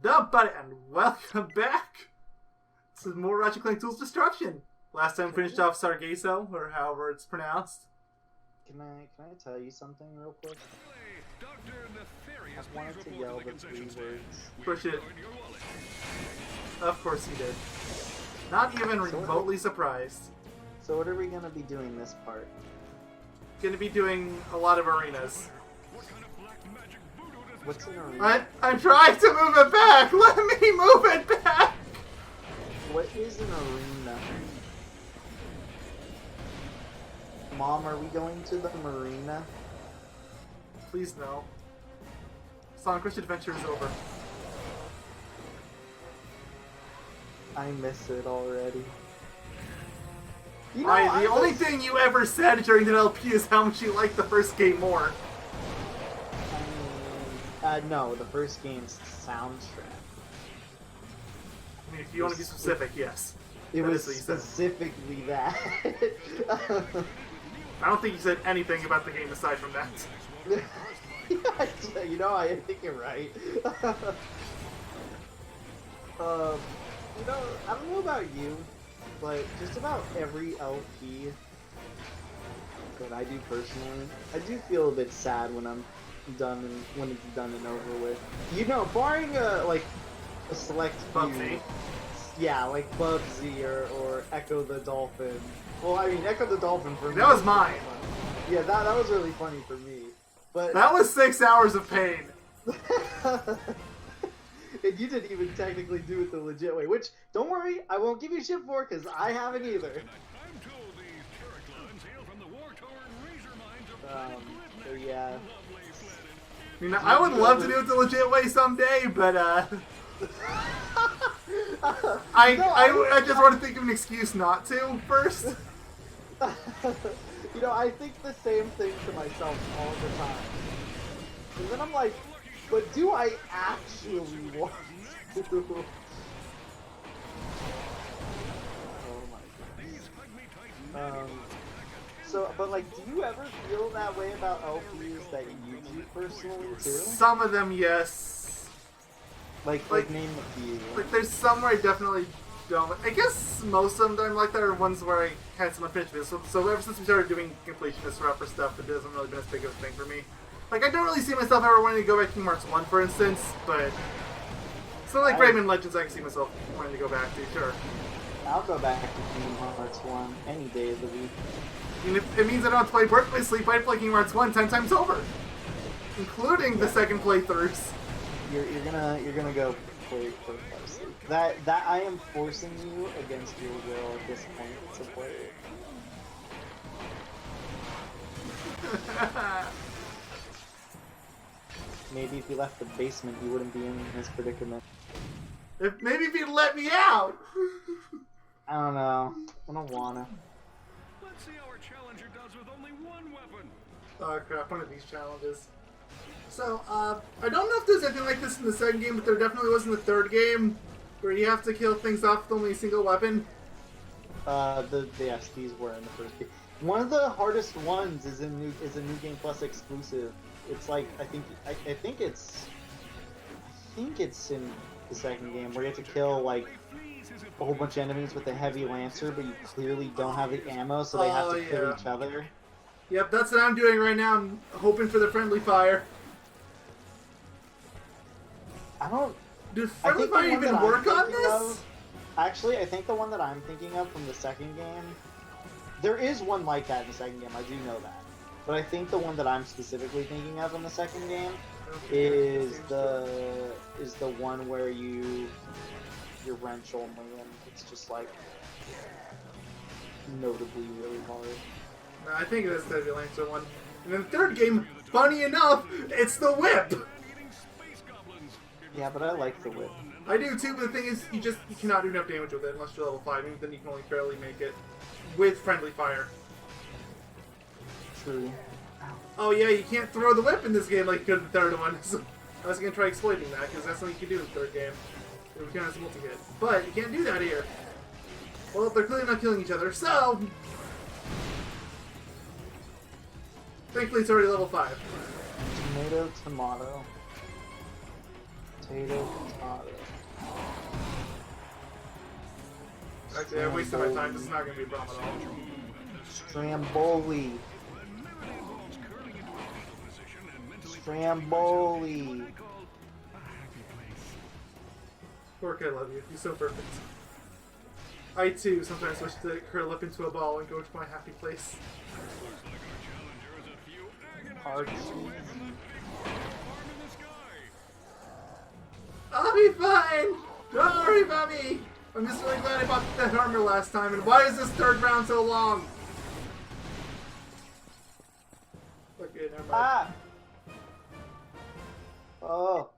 up, buddy? And welcome back. This is more Ratchet Clank Tools Destruction. Last time we finished off Sargasso, or however it's pronounced. Can I tell you something real quick? I wanted to yell the 3 words. Push it. Of course he did. Not even remotely surprised. So what are we gonna be doing this part? Gonna be doing a lot of arenas. What's an arena? I'm trying to move it back! Let me move it back! What is an arena? Mom, are we going to the marina? Please no. Sonic Rush Adventure is over. I miss it already. You know, The only thing you ever said during the LP is how much you liked the first game more. No, the first game's soundtrack. I mean, if you want to be specific, yes. It was specifically that. I don't think you said anything about the game aside from that. You know, I think you're right. You know, I don't know about you, but just about every LP that I do personally, I do feel a bit sad when I'm done and when it's done and over with. You know, barring like a select few. Yeah, like Bubsy or Echo the Dolphin. Well, I mean, Echo the Dolphin for me. That was mine. Yeah, that was really funny for me. But that was 6 hours of pain. And you didn't even technically do it the legit way, which, don't worry, I won't give you shit for, because I haven't either. So yeah. I mean, I would love to do it the legit way someday, but, I just want to think of an excuse not to first. You know, I think the same thing to myself all the time. And then I'm like, but do I actually want to? Oh my goodness. So, but like, do you ever feel that way about LPs that you do personally too? Some of them, yes. Like name a few. Like, there's some where I definitely don't. I guess most of them that I'm like that are ones where I had some unfinished business. So ever since we started doing completionist route for stuff, it hasn't really been as big of a thing for me. Like, I don't really see myself ever wanting to go back to Kingdom Hearts 1, for instance, but so like Rayman Legends, I can see myself wanting to go back to, sure. I'll go back to Kingdom Hearts 1 any day of the week. And if it means I don't have to play Birth by Sleep, I'd play Kingdom Hearts 1 10 times over, including the second playthroughs. You're gonna go play Birth by Sleep. That I am forcing you against your will at this point to play it. Maybe if you left the basement, you wouldn't be in this predicament. Maybe if you'd let me out! I don't know. I don't wanna. Let's see how our challenger does with only one weapon. Oh crap, one of these challenges. So, I don't know if there's anything like this in the second game, but there definitely was in the third game, where you have to kill things off with only a single weapon. Yes, these were in the first game. One of the hardest ones is a New Game Plus exclusive. It's like I think it's in the second game where you have to kill like a whole bunch of enemies with a heavy lancer, but you clearly don't have the ammo, so they have to kill each other. Yep, that's what I'm doing right now. I'm hoping for the friendly fire. Does friendly fire even work on this? Actually, I think the one that I'm thinking of from the second game, there is one like that in the second game. I do know that. But I think the one that I'm specifically thinking of in the second game is the one where you're wrench only, and it's just like notably really hard. I think it is the Lancer one. And in the third game, funny enough, it's the whip. Yeah, but I like the whip. I do too, but the thing is, you cannot do enough damage with it unless you're level 5, and then you can only barely make it with friendly fire. True. Oh yeah, you can't throw the whip in this game like you could in the third one. So I was gonna try exploiting that, because that's something you can do in the third game. It was kind of multi-hit. But you can't do that here. Well, they're clearly not killing each other, so thankfully it's already level 5. Tomato, tomato. Potato, potato. Actually, I wasted my time. This is not going to be a problem at all. Stramboli. Stramboli. Qwark, I love you. You're so perfect. I too sometimes wish to curl up into a ball and go to my happy place. Hard. I'll be fine! Don't worry about me! I'm just really glad I bought that armor last time, and why is this third round so long? Okay, never mind. Ah! Oh.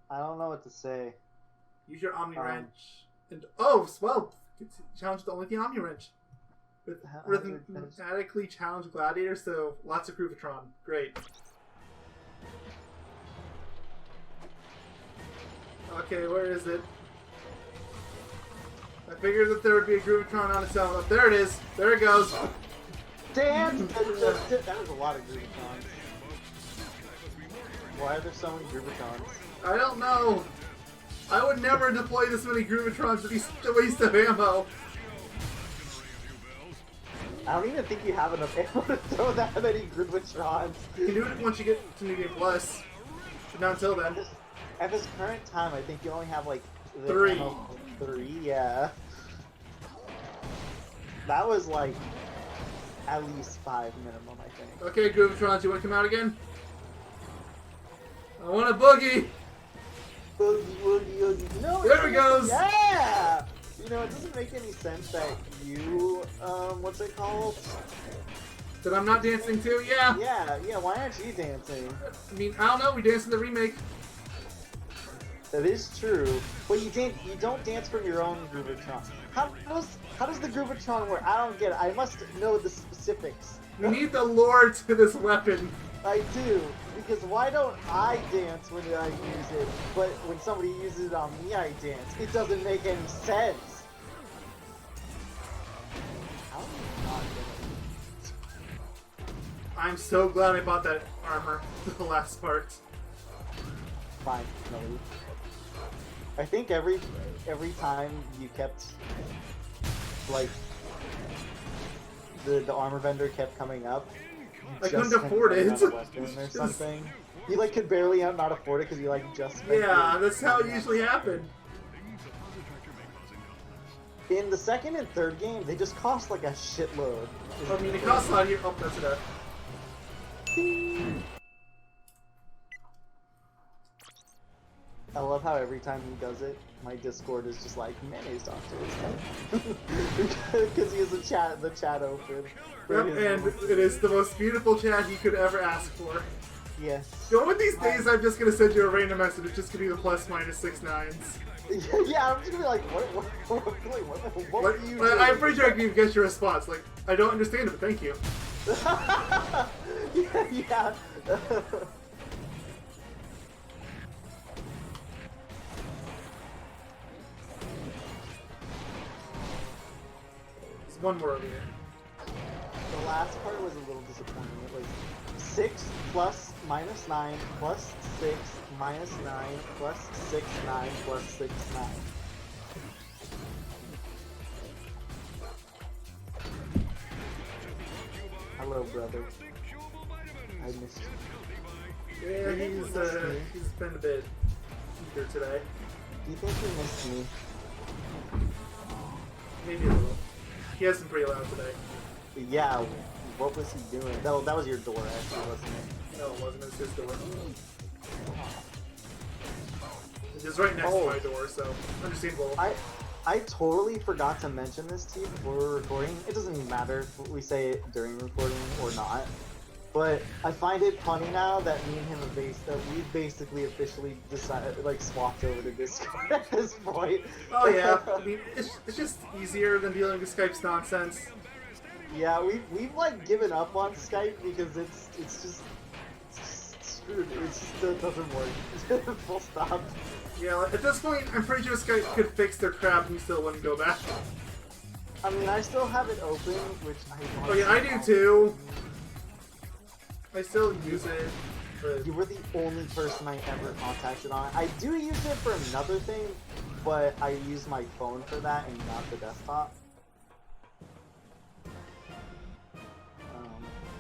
I don't know what to say. Use your Omni Wrench. And oh, well, challenge with only the Omni Wrench. With rhythmically challenged gladiators, so lots of Groovatron. Great. Okay, where is it? I figured that there would be a Groovatron on its own. Oh, there it is. There it goes. Dance! That was a lot of Groovatrons. Why are there so many Groovatrons? I don't know. I would never deploy this many Groovatrons to be a waste of ammo. I don't even think you have enough ammo to throw that many Groovatrons. You can do it once you get to New Game Plus. But not until then. At this current time, I think you only have like the 3. ammo. 3, yeah. That was like at least 5 minimum, I think. Okay, Groovatrons, you want to come out again? I want a boogie! Boogie, boogie, boogie. No, There it goes! Yeah! You know, it doesn't make any sense that you, what's it called? That I'm not dancing too? Yeah! Yeah, why aren't you dancing? I mean, I don't know, we danced in the remake. That is true, but you don't dance from your own Groovatron. How does the Groovatron work? I don't get it. I must know the specifics. We need the lore to this weapon. I do, because why don't I dance when I use it, but when somebody uses it on me, I dance? It doesn't make any sense. How am I not gonna... I'm so glad I bought that armor, the last part. Fine, no. I think every time you kept, like, the armor vendor kept coming up, I couldn't afford it. Or something. You like could barely not afford it because you like just spent Yeah, that's how it usually happened. In the second and third game, they just cost like a shitload. I mean, it costs a lot here. Oh, that's enough. I love how every time he does it, my Discord is just like, Mayonnaise Doctor. Because he has the chat open. Yep, and it is the most beautiful chat you could ever ask for. Yes. So one of these days, I'm just gonna send you a random message. It's just gonna be the +/-6 nines. Yeah, I'm just gonna be like, what are you doing? I'm pretty sure I can even get your response. Like, I don't understand it, but thank you. Yeah. There's one more over here. The last part was a little disappointing. It was 6 plus minus 9 plus 6 minus 9 plus 6 9 plus 6 9. Hello, brother. I missed you. Yeah, he's been a bit eager today. Do you think you missed me? Maybe a little. He has been pretty loud today. Yeah, what was he doing? That was your door, actually, wasn't it? No, it wasn't. It was his door. It's right next to my door, so understandable. I totally forgot to mention this to you before we were recording. It doesn't even matter if we say it during recording or not. But I find it funny now that me and him have we've basically officially decided, like, swapped over to Discord at this point. Oh yeah, I mean, it's just easier than dealing with Skype's nonsense. Yeah, we've like given up on Skype because it's just screwed. It doesn't work. Full stop. Yeah, at this point, I'm pretty sure Skype could fix their crap and you still wouldn't go back. I mean, I still have it open, which I want. Oh yeah, I do too. I still use it. But You were the only person I ever contacted on it. I do use it for another thing, but I use my phone for that and not the desktop.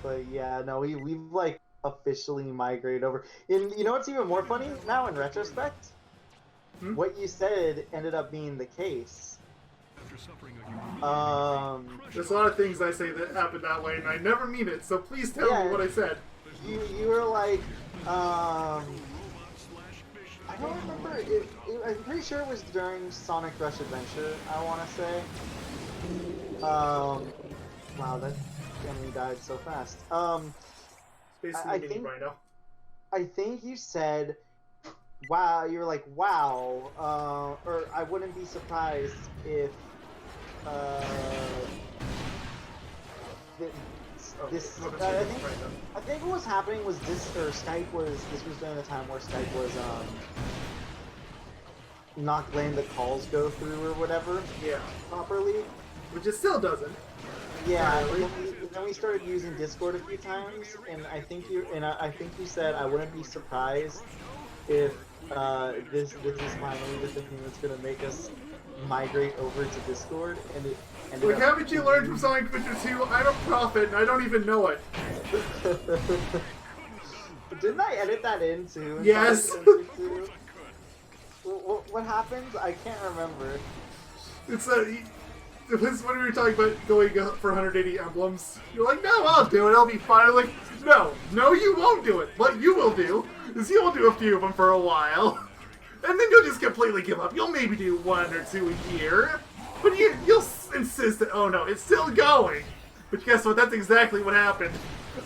But yeah, no, we've like officially migrated over. And you know what's even more funny now in retrospect? What you said ended up being the case. There's a lot of things I say that happen that way, and I never mean it. So please tell me what I said. You were like, I don't remember. I'm pretty sure it was during Sonic Rush Adventure. I want to say. Wow, that enemy died so fast. Basically, Rhino. I think you said, "Wow," you were like, "Wow," or I wouldn't be surprised if I think what was happening was this was during the time where Skype was not letting the calls go through or whatever. Yeah. Properly. Which it still doesn't. Yeah. Then we started using Discord a few times, and I think you said I wouldn't be surprised if this is finally the thing that's gonna make us migrate over to Discord, and it. Like, haven't you learned from Sonic Adventure 2? I'm a prophet, and I don't even know it. Didn't I edit that in too? Yes. What happens? I can't remember. It was when we were talking about going for 180 emblems. You're like, no, I'll do it. I'll be fine. I'm like, no, you won't do it. What you will do is you will do a few of them for a while, and then you'll just completely give up. You'll maybe do 1 or 2 a year, but you'll insist that, oh no, it's still going. But guess what? That's exactly what happened.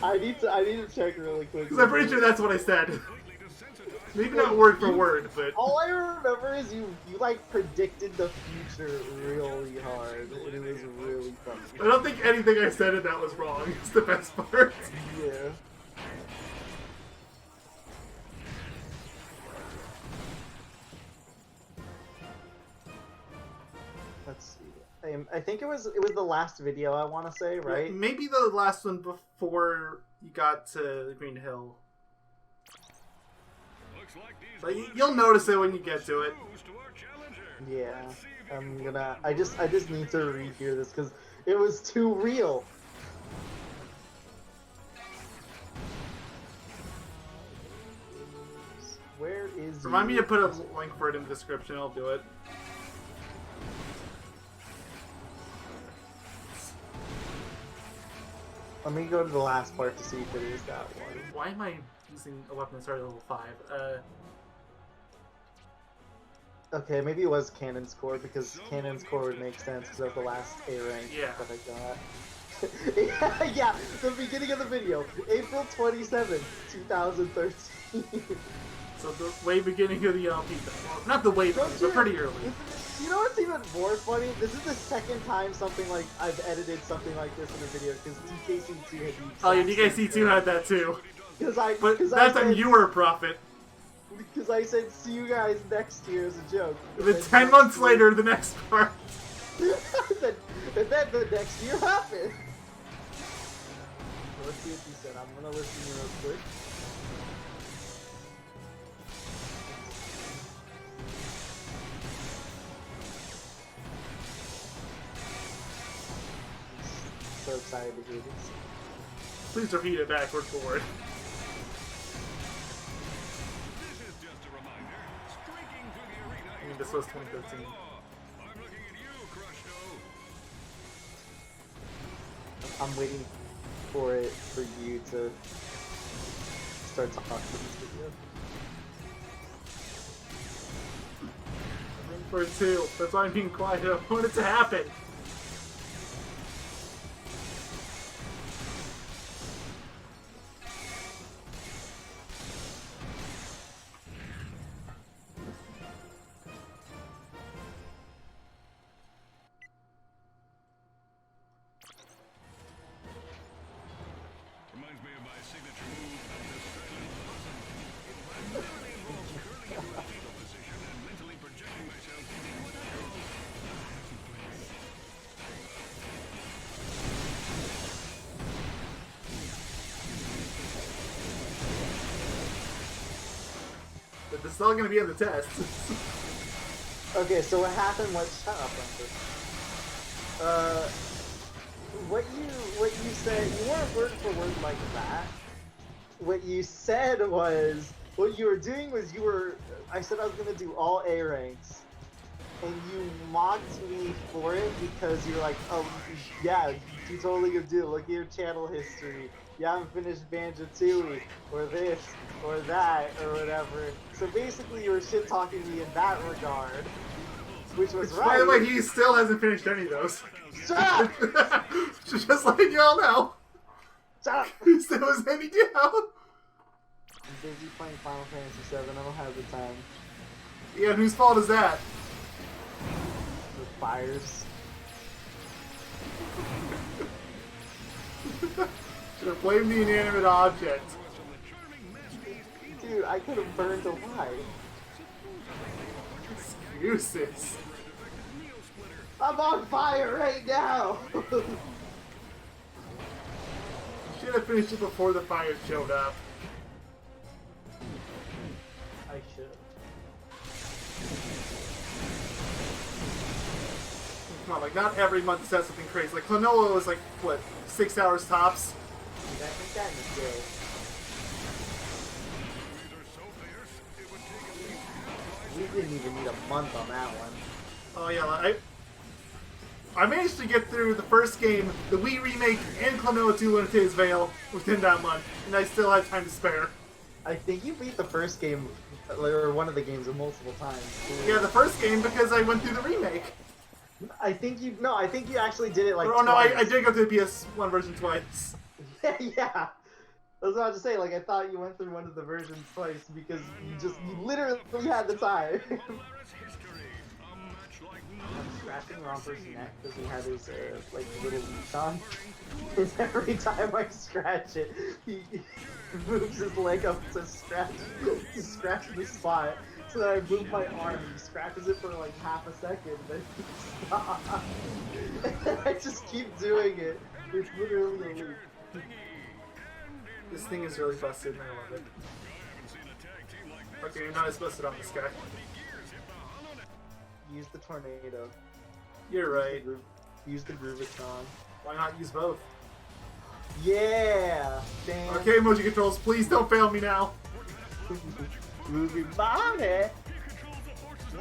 I need to check really quick. Because I'm pretty sure that's what I said. Maybe not word for word, but... All I remember is you like, predicted the future really hard, and it was really funny. I don't think anything I said in that was wrong. It's the best part. Yeah. Let's see. I think it was the last video, I want to say, right? Maybe the last one before you got to Green Hill. But you'll notice it when you get to it. Yeah, I just need to rehear this because it was too real. Where is? Remind me to put a link for it in the description. I'll do it. Let me go to the last part to see if it is that one. Why am I using a weapon that started at level 5? Okay, maybe it was Cannon's Core, because Cannon's Core would make sense because of the last A rank that I got. Yeah, the beginning of the video, April 27, 2013. So the way beginning of the LP, well, not the way beginning, but pretty early. You know what's even more funny? This is the second time I've edited something like this in a video, because DKC2 had used. Oh yeah, DKC2 had that too. But that time you were a prophet. Because I said, see you guys next year as a joke. And then 10 months later, the next part. and then the next year happened. Let's see what he said. I'm gonna listen real quick. So excited to hear this. Please repeat it backward forward. This was 2013. I'm waiting for you to start talking about this video. I'm in for it too. That's why I'm being quiet. I don't want it to happen. It's all gonna be in the test. Okay, so what happened was, shut up, Hunter. What you said, you weren't word for word like that. What you said was, what you were doing was I said I was gonna do all A ranks, and you mocked me for it because you're like, oh yeah, you totally gonna do it. Look at your channel history. You haven't finished Banjo-Tooie, or this, or that, or whatever. So basically you were shit-talking me in that regard, which was right. By the way, he still hasn't finished any of those. Shut up! Just letting y'all know. Shut up! He still hasn't any down. I'm busy playing Final Fantasy VII, I don't have the time. Yeah, whose fault is that? With fires. Should have blamed the inanimate object. Dude, I could have burned alive. Excuses. I'm on fire right now! Should have finished it before the fire showed up. I should. Come on, like, not every month says something crazy. Like, Klonoa was like, what, 6 hours tops? Dude, I think that is good. We didn't even need a month on that one. Oh yeah, I managed to get through the first game, the Wii remake, and Klonoa 2 Lunatic's Veil within that month, and I still had time to spare. I think you beat the first game, or one of the games, multiple times. Yeah, the first game because I went through the remake. I think you actually did it like Oh no, twice. I did go through the PS1 version twice. Yeah. I was about to say, like, I thought you went through one of the versions twice because you literally had the time. I'm scratching Romper's neck because he had his, like, little leash on. And every time I scratch it, he moves his leg up to scratch the spot. So then I move my arm and he scratches it for like half a second, then he stops. And I just keep doing it. It's literally a loop. This thing is really busted and I love it. Okay, you're not as busted on this guy. Use the tornado. You're right. Use the Groovitron. Why not use both? Yeah! Damn. Okay, motion controls, please don't fail me now. Moving body!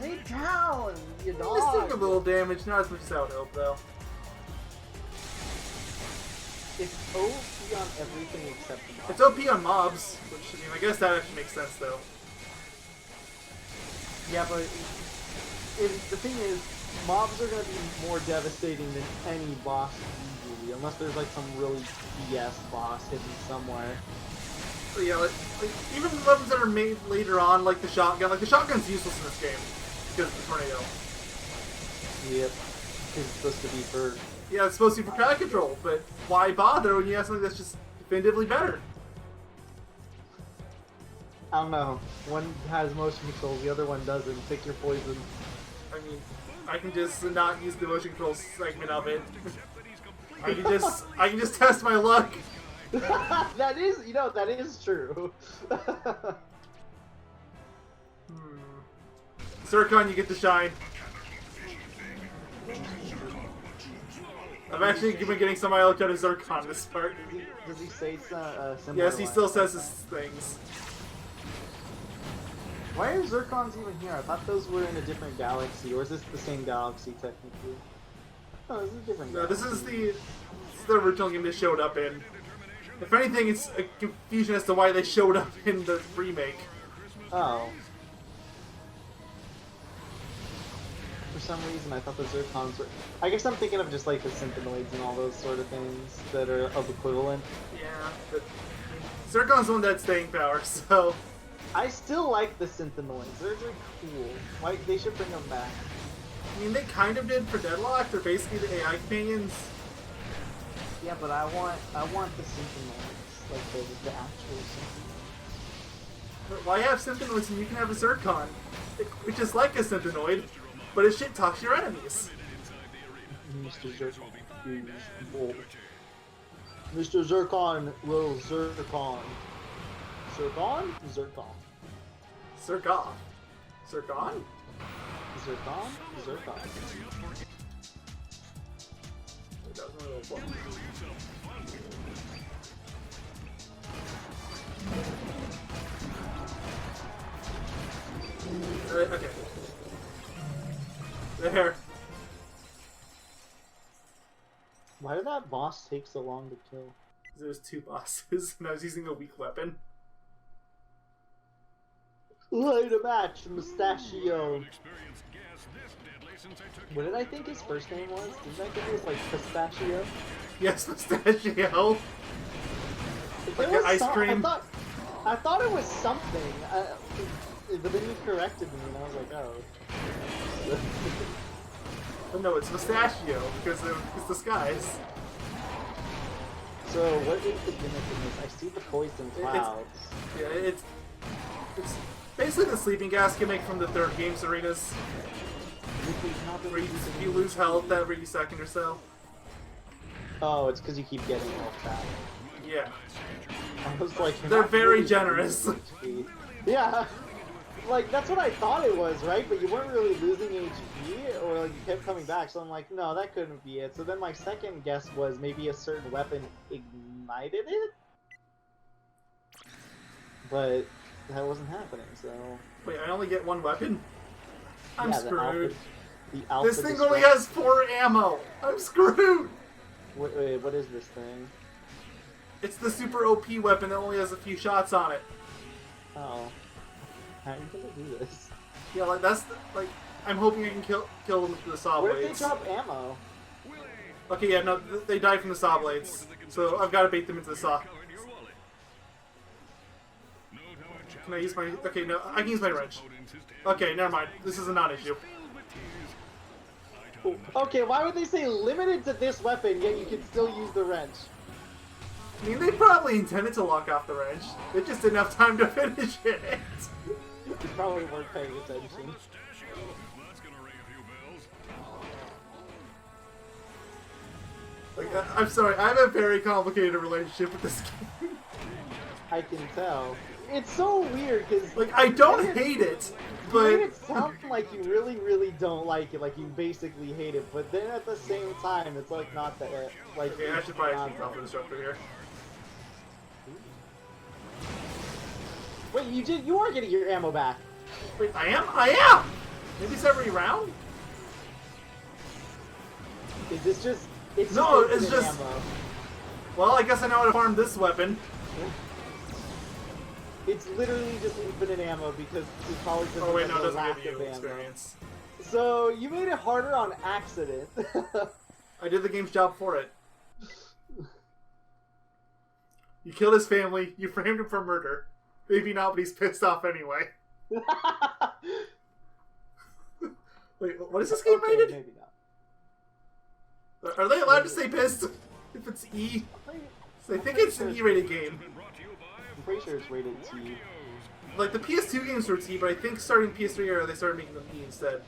Lay down, you Just dog! took a little damage, not as much as I would hope though. It's OP on everything except the mobs. It's OP on mobs, which, I mean, I guess that actually makes sense though. Yeah, but the thing is, mobs are going to be more devastating than any boss usually, unless there's like some really BS boss hidden somewhere. So yeah, like, even weapons that are made later on, like the shotgun's useless in this game because of the tornado. Yep. It's supposed to be for... Yeah, it's supposed to be for crowd control, but why bother when you have something that's just definitively better? I don't know. One has motion controls, the other one doesn't. Pick your poison. I mean, I can just not use the motion control segment of it. I can just test my luck. That is, that is true. Zircon, you get to shine. I've actually been getting some mileage out of Zircon this part. Does he say similar? Yes, he still says his things. Why are Zircons even here? I thought those were in a different galaxy, or is this the same galaxy technically? Oh, this is a different No, galaxy. this is the original game they showed up in. If anything, it's a confusion as to why they showed up in the remake. Oh. For some reason, I thought the Zircons were... I guess I'm thinking of just like the Synthenoids and all those sort of things that are of equivalent. Yeah, but Zircon's the one that's staying power, so... I still like the Synthenoids. They're cool. Why they should bring them back. I mean, they kind of did for Deadlock. They're basically the AI companions. Yeah, but I want the Synthenoids, like the actual Synthenoids. But why have Synthenoids when you can have a Zircon? Which is like a Synthenoid, but it shit talks your enemies. Mr. Zircon is bold. Mr. Zircon will Zircon. Zircon? Zircon. Zergoff. Zergon? Zergon? Zergon. That was a little fun. Okay. There. Why did that boss take so long to kill? There's two bosses, and I was using a weak weapon. Light a match, Mustachio. What did I think his first name was? Didn't I think it was like Pistachio? Yes, Mustachio. Like ice cream. I thought it was something, but then you corrected me, and I was like, oh. But no, it's Mustachio because it's disguise. So what is the gimmick in this? I see the poison clouds. It's basically the sleeping gas gimmick from the third game's arenas. Where you lose health every second or so. Oh, it's because you keep getting health back. Yeah. I was like, they're very generous. Yeah. Like, that's what I thought it was, right? But you weren't really losing HP, or like you kept coming back, so I'm like, no, that couldn't be it. So then my second guess was maybe a certain weapon ignited it? But that wasn't happening, so... Wait, I only get one weapon? I'm screwed. The alpha this thing only has 4 ammo! I'm screwed! Wait, what is this thing? It's the super OP weapon that only has a few shots on it. Oh. How are you gonna do this? Yeah, like that's like I'm hoping I can kill them with the saw blades. Where did they drop ammo? Okay, yeah, no, they died from the saw blades, so I've got to bait them into the saw. Can I use my? Okay, no, I can use my wrench. Okay, never mind. This is a non-issue. Okay, why would they say limited to this weapon, yet you can still use the wrench? I mean, they probably intended to lock off the wrench. They just didn't have time to finish it. You probably weren't paying attention. Like, I'm sorry, I have a very complicated relationship with this game. I can tell. It's so weird, because... Like, I don't hate it, but... You made it sound like you really, really don't like it, like you basically hate it, but then at the same time, it's like not that... Like, okay, I should probably keep off the disruptor here. Wait, you are getting your ammo back. Wait, I am? I am! Maybe it's every round? Is this just... It's no, just it's just... ammo. Well, I guess I know how to farm this weapon. It's literally just infinite ammo because it's probably just oh wait, no, it lack doesn't give of you ammo. experience. So, you made it harder on accident. I did the game's job for it. You killed his family, you framed him for murder. Maybe not, but he's pissed off anyway. Wait, what is this game rated? Maybe not. Are they allowed to say pissed? If it's E? I think it's an E-rated game. I'm pretty sure it's rated T. Like, the PS2 games were T, but I think starting PS3 era, they started making them E instead.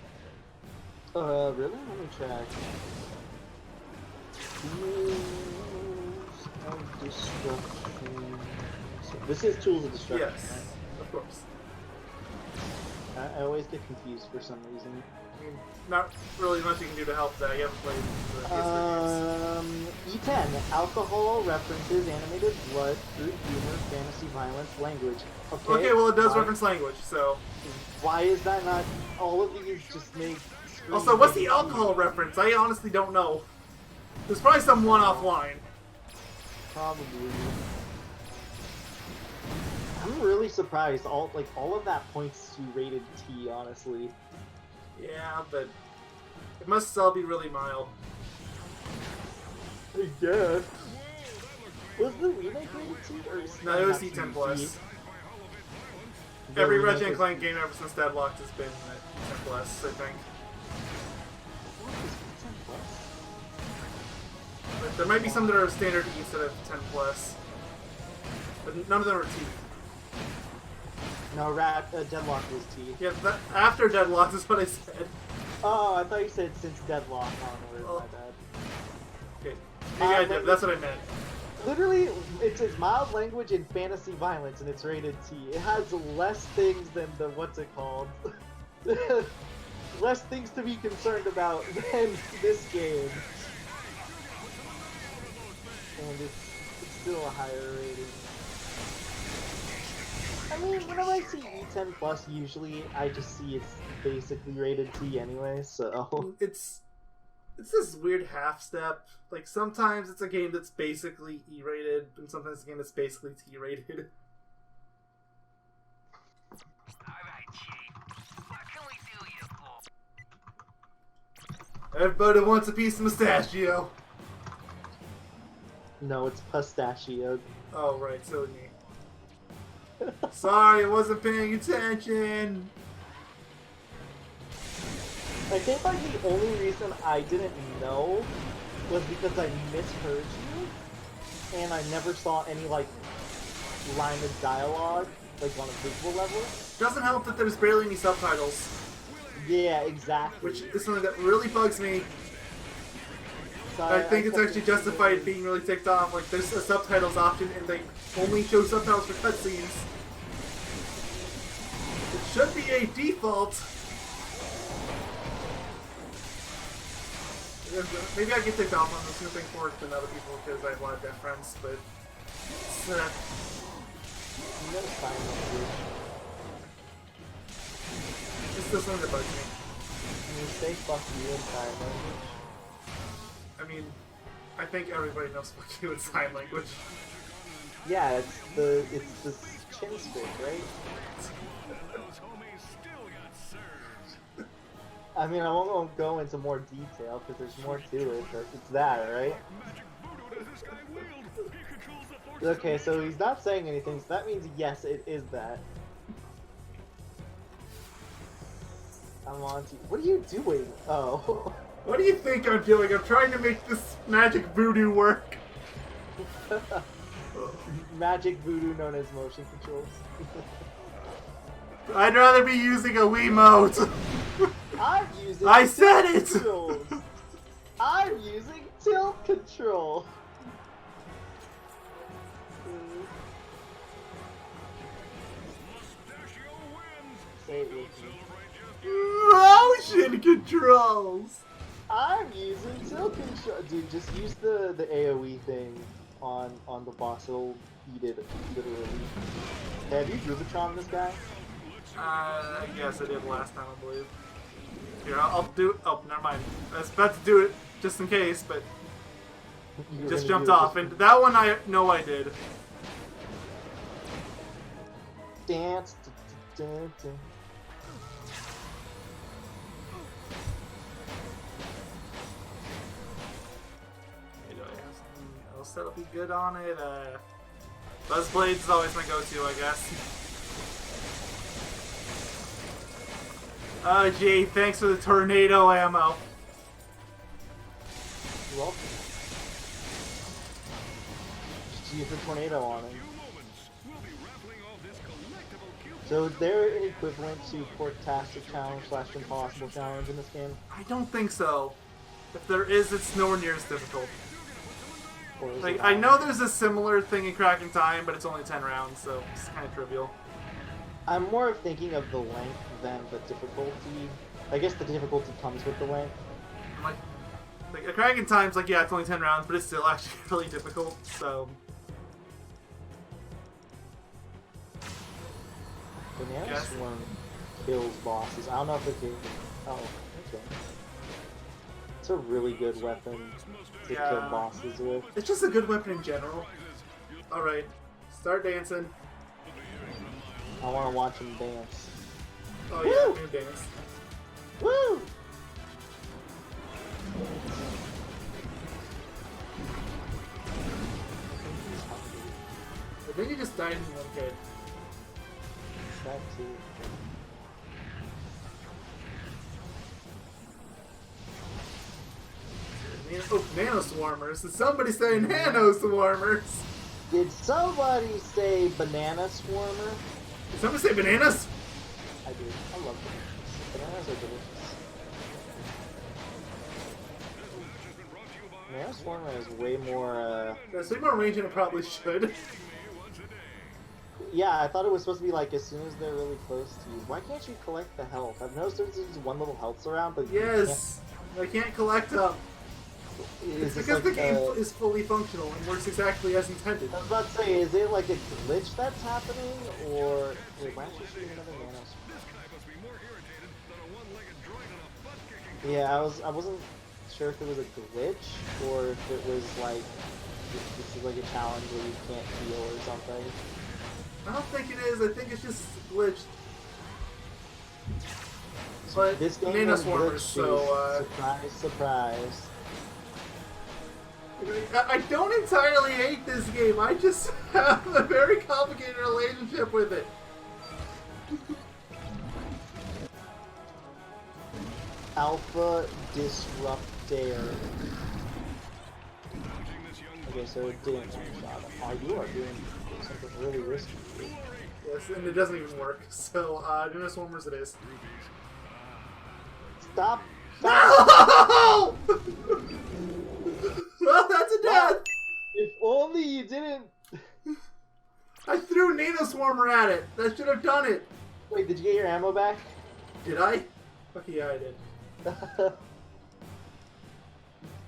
Really? Let me check. Tools of Destruction. So this is Tools of Destruction, Yes, right? of course. I always get confused for some reason. I mean, not really much you can do to help that. You haven't played the PS3 games. E10. Alcohol, references, animated blood, fruit, humor, fantasy, violence, language. Okay, well, it does reference language, so... Why is that not... All of these just make... Also, what's the alcohol reference? I honestly don't know. There's probably some one-off line. Probably. I'm really surprised. All of that points to rated T, honestly. Yeah, but it must all be really mild. I guess. Was the remake rated T or No, it was C10 plus. Every Ratchet and Clank game ever since Deadlocked has been at 10 plus, I think. But there might be some that are standard E instead of 10 plus, but none of them are T. No, Deadlock was T. Yeah, after Deadlocked is what I said. Oh, I thought you said since Deadlock onward. Oh. My bad. Okay, maybe I did. That's what I meant. Literally, it's mild language and fantasy violence, and it's rated T. It has less things than the what's it called? Less things to be concerned about than this game, and it's still a higher rating. I mean, whenever I see E10 plus, usually I just see it's basically rated T anyway. So It's this weird half step. Like sometimes it's a game that's basically E-rated, and sometimes it's a game that's basically T-rated. Alright, Chief. What can we do you for? Everybody wants a piece of mustachio. no, it's pistachio. Oh right, so me. Sorry, I wasn't paying attention. I think like the only reason I didn't know was because I misheard you, and I never saw any like line of dialogue like on a visual level. Doesn't help that there's barely any subtitles, Yeah, exactly. which is something that really bugs me. So I think it's kept actually thinking justified being really ticked off. Like, there's a subtitles option, and they only show subtitles for cutscenes. It should be a default. Maybe I get ticked off on this new thing for it than other people because I have a lot of deaf friends, but it's, I'm gonna sign language. it's still something that bugs me. Can you say fuck you in sign language? I mean, I think everybody knows fuck you in sign language. Yeah, it's the chin stick, right? Those homies still got served. I mean, I won't go into more detail because there's more to it, but it's that, right? Magic voodoo does this guy wield? He controls the force. Okay, so he's not saying anything, so that means yes, it is that. I'm on to. What are you doing? Oh. What do you think I'm doing? I'm trying to make this magic voodoo work. Magic voodoo known as motion controls. I'd rather be using a Wiimote. I'm using I said tilt it! controls. I'm using tilt control. Mustachio wins. Say it with me. Motion controls. I'm using tilt control. Dude, just use the AoE thing on the boss. It'll eat it literally. Hey, have you Rubitron this guy? Yes, I did last time, I believe. Here, I'll do it. Oh, never mind. I was about to do it just in case, but You were just gonna jumped do it off. And that one I know I did. Dance. Dun, dun. Do I have something else that'll be good on it? Buzzblades is always my go-to, I guess. Oh, gee, thanks for the tornado ammo. You're welcome. Just use the tornado on it. Few moments. We'll be raffling off this collectible cube. So is there an equivalent to Quirktastic Challenge / Impossible Challenge in this game? I don't think so. If there is, it's nowhere near as difficult. Or is Like, it I not? know there's a similar thing in Cracking Time, but it's only 10 rounds, so it's kind of trivial. I'm more of thinking of the length than the difficulty. I guess the difficulty comes with the length. I'm like a Cracking Time's like, yeah, it's only 10 rounds, but it's still actually really difficult, so... Banana Yes. Swarm kills bosses. I don't know if it can. Oh, okay. It's a really good weapon to Yeah. kill bosses with. It's just a good weapon in general. Alright, start dancing. I want to watch him dance. Oh yeah, I'm gonna dance. Woo! I think you just died in one kid. That too. Oh, Nano Swarmers. Did somebody say Nano Swarmers? Did somebody say banana swarmer? Did somebody say bananas? I do. I love bananas. Bananas are delicious. This match has been brought to you by Nano Swarmer has way more. There's way more range than it probably should. Yeah, I thought it was supposed to be like as soon as they're really close to you. Why can't you collect the health? I've noticed there's just one little health around, but Yes, I can't collect them. It's because the game is fully functional and works exactly as intended. I was about to say, is it like a glitch that's happening, or wait, why don't you shoot another Mayonnaise? Yeah, I wasn't sure if it was a glitch or if it was like this is like a challenge where you can't heal or something. I don't think it is. I think it's just glitched. But This game Mayonnaise has Swarmers, glitch so surprise, surprise. I don't entirely hate this game. I just have a very complicated relationship with it. Alpha Disruptor. Okay, so it didn't one-shot him. Oh, you are doing something really risky. Yes, and it doesn't even work. So, Mayonnaise Swarmers it is. Stop! No! Well, that's a death! If only you didn't... I threw a Nano Swarmer at it. That should have done it. Wait, did you get your ammo back? Did I? Okay, yeah, I did.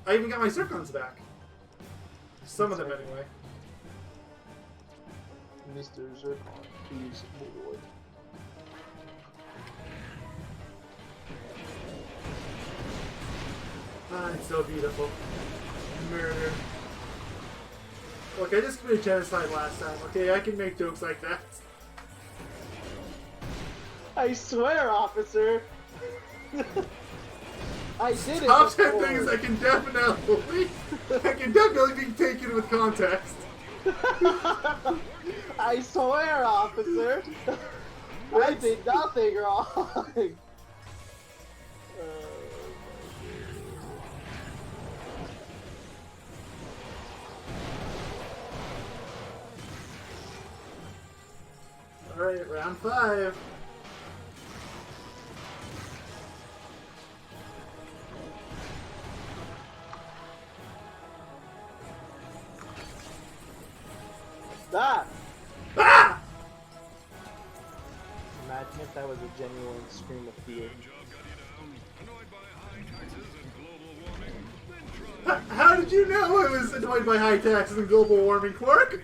I even got my Zircons back. Some of them, anyway. Mr. Zircon, please boy. Ah, it's so beautiful. Murder. Look, I just committed genocide last time. Okay, I can make jokes like that. I swear, officer! I did it Top 10 before. things I can definitely be taken with context. I swear, officer! I did nothing wrong! Alright, round 5. Stop! Ah! Imagine if that was a genuine scream of fear. How did you know I was annoyed by high taxes and global warming, Qwark?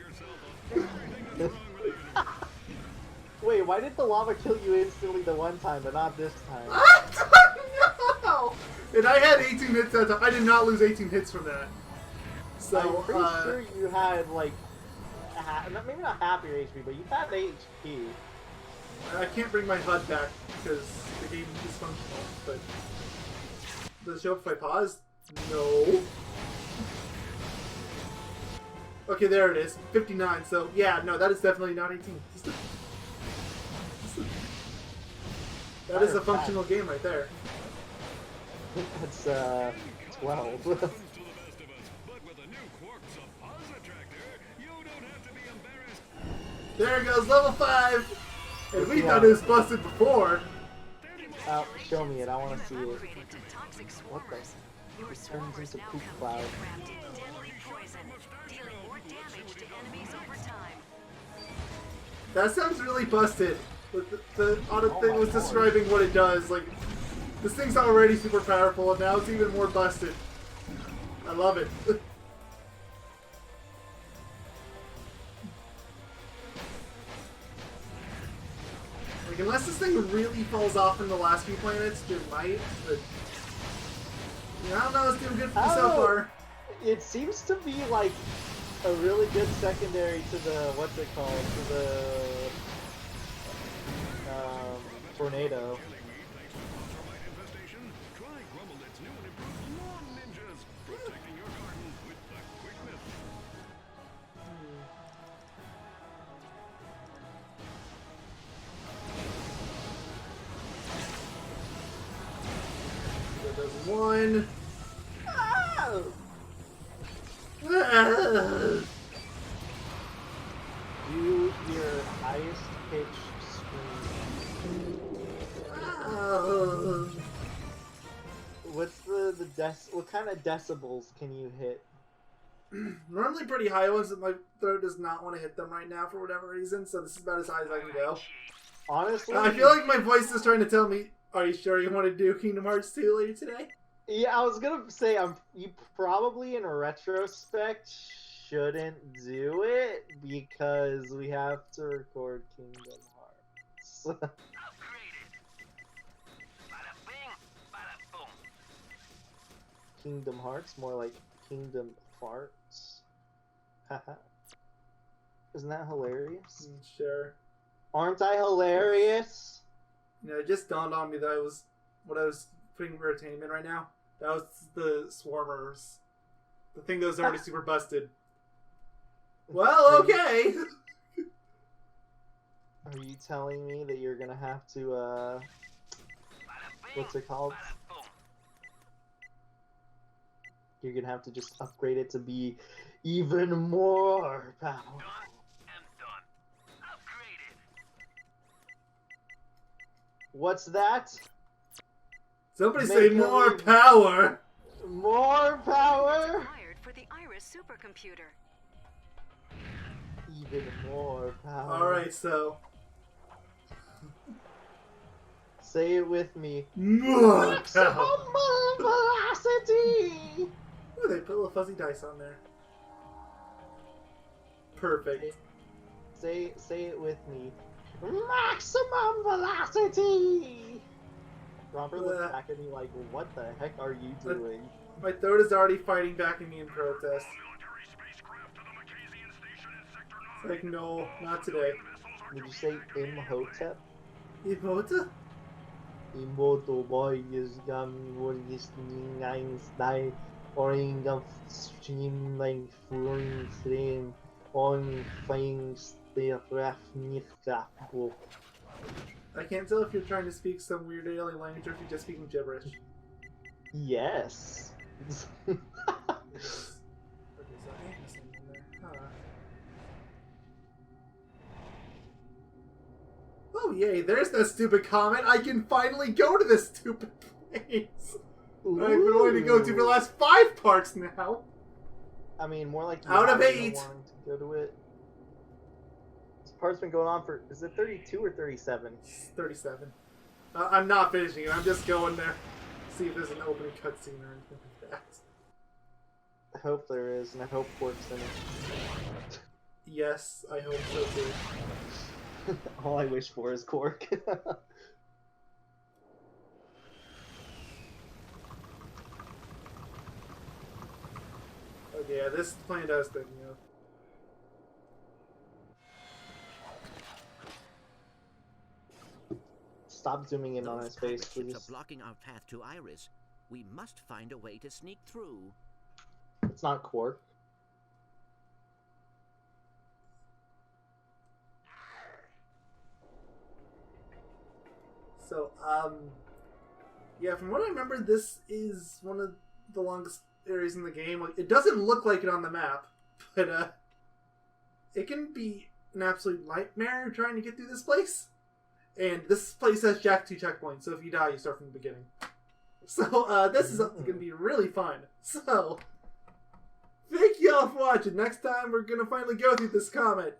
Wait, why did the lava kill you instantly the one time, but not this time? I don't know! And I had 18 hits that time. I did not lose 18 hits from that. So, I'm pretty sure you had, like, maybe not half your HP, but you had HP. I can't bring my HUD back because the game is dysfunctional, but... Does it show up if I pause? No. Okay, there it is. 59, so yeah, no, that is definitely not 18. That is a functional game right there. That's, 12. There goes level 5! And we thought it was busted before. Oh, show me it. I want to see it. What the? It turns into poop cloud. That sounds really busted. The audit thing was describing what it does. Like, this thing's already super powerful, and now it's even more busted. I love it. Like, unless this thing really falls off in the last few planets, it might, but... Yeah, I don't know, it's doing good for me so far. It seems to be, like, a really good secondary to the, what's it called, to the, tornado. There's one. Ah! Do your highest pitch scream. What's the what kind of decibels can you hit? Normally pretty high ones, but my throat does not want to hit them right now for whatever reason, so this is about as high as I can go. Honestly, I feel like my voice is trying to tell me, are you sure you want to do Kingdom Hearts 2 later today? yeah, I was gonna say you probably in retrospect shouldn't do it because we have to record Kingdom Hearts. Upgraded. Bada bing, bada boom. Kingdom Hearts, more like Kingdom Farts. Haha. Isn't that hilarious? Sure. Aren't I hilarious? You know, it just dawned on me that what I was putting for entertainment right now, that was the Swarmers. The thing that was already super busted. Well, okay! Are you telling me that you're gonna have to, what's it called? You're gonna have to just upgrade it to be even more powerful. What's that? Somebody Make say it more even- power! More power? Required for the Iris supercomputer. Even more power. Alright, so... Say it with me. More Maximum power! velocity! Ooh, they put little fuzzy dice on there. Perfect. Say it with me. Maximum velocity! Robert looks back at me like, what the heck are you doing? My throat is already fighting back at me in protest. It's like, no, not today. Did you say Imhotep? Imhota? Imoto boy is gami wargis Einstein oring of stream like flowing stream on things the book. I can't tell if you're trying to speak some weird alien language or if you're just speaking gibberish. Yes. Okay, so I ain't missing one there. Huh. Oh yay, there's that stupid comment. I can finally go to this stupid place. I've been wanting to go to for the last 5 parts now. I mean, more like you Out of haven't been 8. wanting to go to it. This part's been going on for, is it 32 or 37? 37. I'm not finishing it. I'm just going there. See if there's an opening cutscene or anything like that. I hope there is, and I hope Qwark's in it. Yes, I hope so too. All I wish for is Qwark. Okay, yeah, this plan does thing, you know. Stop zooming in on Those his face, pirate ships please. are blocking our path to Iris. We must find a way to sneak through. It's not Qwark. So, yeah, from what I remember, this is one of the longest areas in the game. Like, it doesn't look like it on the map, but, it can be an absolute nightmare trying to get through this place. And this place has Jack 2 checkpoints, so if you die, you start from the beginning. So, this is going to be really fun. So, thank y'all for watching. Next time, we're going to finally go through this comet.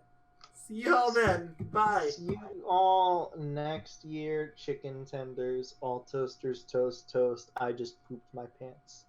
See y'all then. Bye. See you all next year, chicken tenders, all toasters, toast, toast. I just pooped my pants.